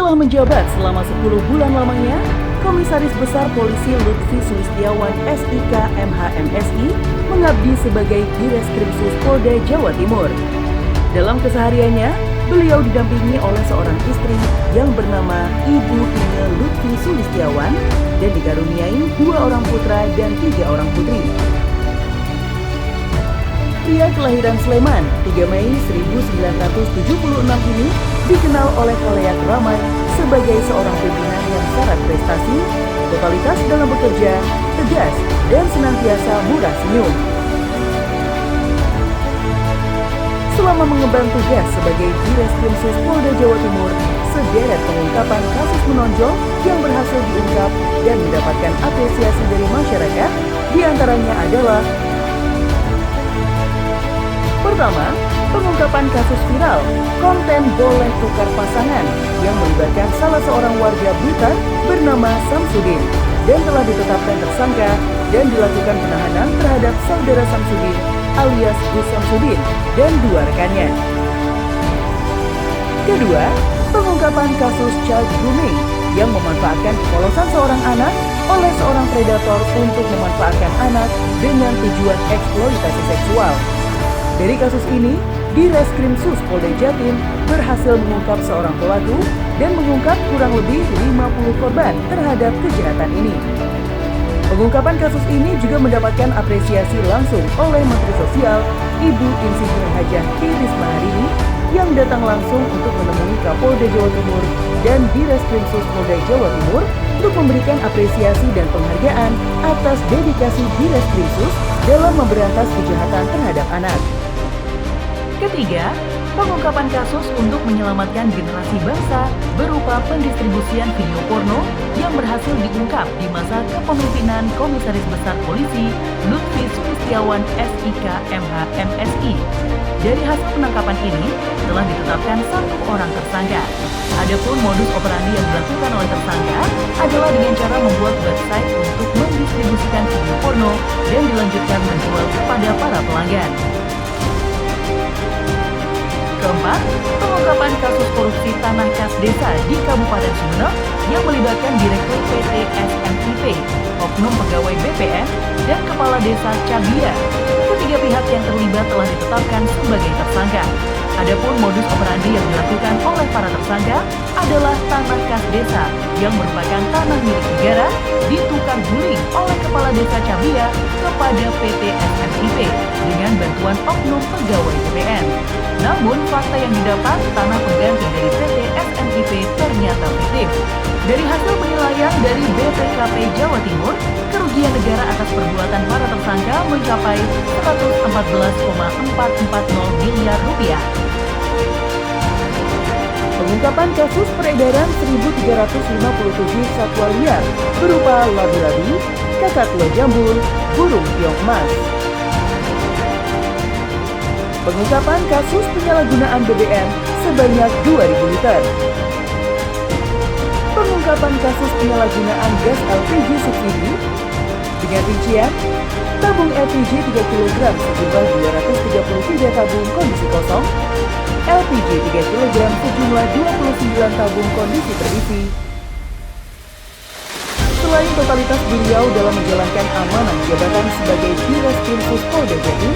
Setelah menjabat selama 10 bulan lamanya, Komisaris Besar Polisi Lutfi Sulistiawan SIK MHMSI mengabdi sebagai Direskrimsus Polda Jawa Timur. Dalam kesehariannya, beliau didampingi oleh seorang istri yang bernama Ibu Inge Lutfi Sulistiawan dan dikaruniai 2 orang putra dan 3 orang putri. Pria kelahiran Sleman 3 Mei 1976 ini dikenal oleh khalayak ramai sebagai seorang pimpinan yang syarat prestasi, totalitas dalam bekerja, tegas, dan senantiasa murah senyum. Selama mengemban tugas sebagai Direskrimsus Polda Jawa Timur, sederet pengungkapan kasus menonjol yang berhasil diungkap dan mendapatkan apresiasi dari masyarakat, diantaranya adalah: pertama, pengungkapan kasus viral konten boleh tukar pasangan yang melibatkan salah seorang warga Blitar bernama Samsudin dan telah ditetapkan tersangka dan dilakukan penahanan terhadap saudara Samsudin alias Gus Samsudin dan 2 rekannya. Kedua, pengungkapan kasus child grooming yang memanfaatkan kepolosan seorang anak oleh seorang predator untuk memanfaatkan anak dengan tujuan eksploitasi seksual. Dari kasus ini, Direskrimsus Polda Jatim berhasil mengungkap seorang pelaku dan mengungkap kurang lebih 50 korban terhadap kejahatan ini. Pengungkapan kasus ini juga mendapatkan apresiasi langsung oleh Menteri Sosial, Ibu Insinyur Hajah Tri Risma hari ini, yang datang langsung untuk menemui Kapolda Jawa Timur dan Direskrimsus Polda Jawa Timur untuk memberikan apresiasi dan penghargaan atas dedikasi Direskrimsus dalam memberantas kejahatan terhadap anak. Ketiga, pengungkapan kasus untuk menyelamatkan generasi bangsa berupa pendistribusian video porno yang berhasil diungkap di masa kepemimpinan Komisaris Besar Polisi Lutfi Sulistiawan SIK MHMSI. Dari hasil penangkapan ini, telah ditetapkan 1 orang tersangka. Adapun modus operandi yang dilakukan oleh tersangka adalah dengan cara membuat website untuk mendistribusikan video porno dan dilanjutkan menjual kepada para pelanggan. Keempat, pengungkapan kasus korupsi tanah kas desa di Kabupaten Sumeneb yang melibatkan Direktur PT SMIP, oknum pegawai BPN, dan Kepala Desa Cabia. Ketiga pihak yang terlibat telah ditetapkan sebagai tersangka. Adapun modus operandi yang dilakukan oleh para tersangka adalah tanah kas desa yang merupakan tanah milik negara ditukar guling oleh Kepala Desa Cabia kepada PT SMIP dengan bantuan oknum pegawai BPN. Namun, fakta yang didapat tanah pengganti dari PT SMIP ternyata fiktif. Dari hasil penilaian dari BPKP Jawa Timur, kerugian negara atas perbuatan para tersangka mencapai 114,440 miliar rupiah. Pengungkapan kasus peredaran 1.357 satwa liar berupa labi-labi, kakak jambul, burung piong emas. Pengungkapan kasus penyalahgunaan BBM sebanyak 2.000 liter. Pengungkapan kasus penyalahgunaan gas LPG subsidi dengan rincian tabung LPG 3 kg sejumlah 233 tabung kondisi kosong, LPG 3 kg sejumlah 29 tabung kondisi terisi. Selain totalitas beliau dalam menjalankan amanah jabatan sebagai Direskrimsus Polda Jatim,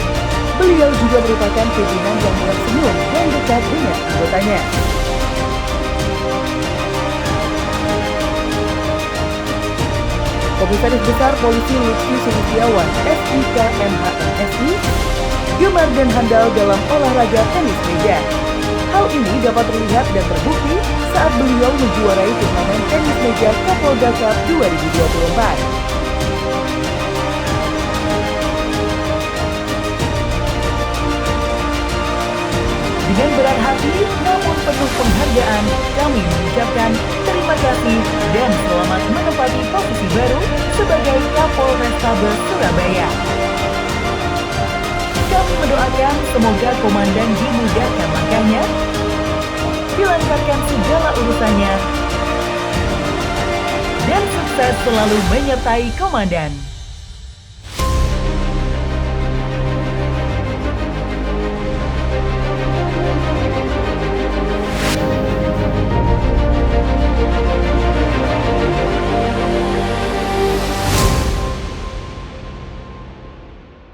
beliau juga merupakan pimpinan yang murah senyum dan dekat dengan anggotanya. Komisaris Besar Polisi Lutfi Sulistiawan SIK MHMSI gemar dan handal dalam olahraga tenis meja. Hal ini dapat terlihat dan terbukti saat beliau menjuarai turnamen tenis meja Kapolda Cup 2024. Dengan berat hati namun penuh penghargaan, kami mengucapkan terima kasih dan selamat menempati posisi baru sebagai Kapolrestabes Surabaya. Kami mendoakan semoga komandan dimudahkan langkahnya, dilancarkan segala urusannya, dan sukses selalu menyertai komandan.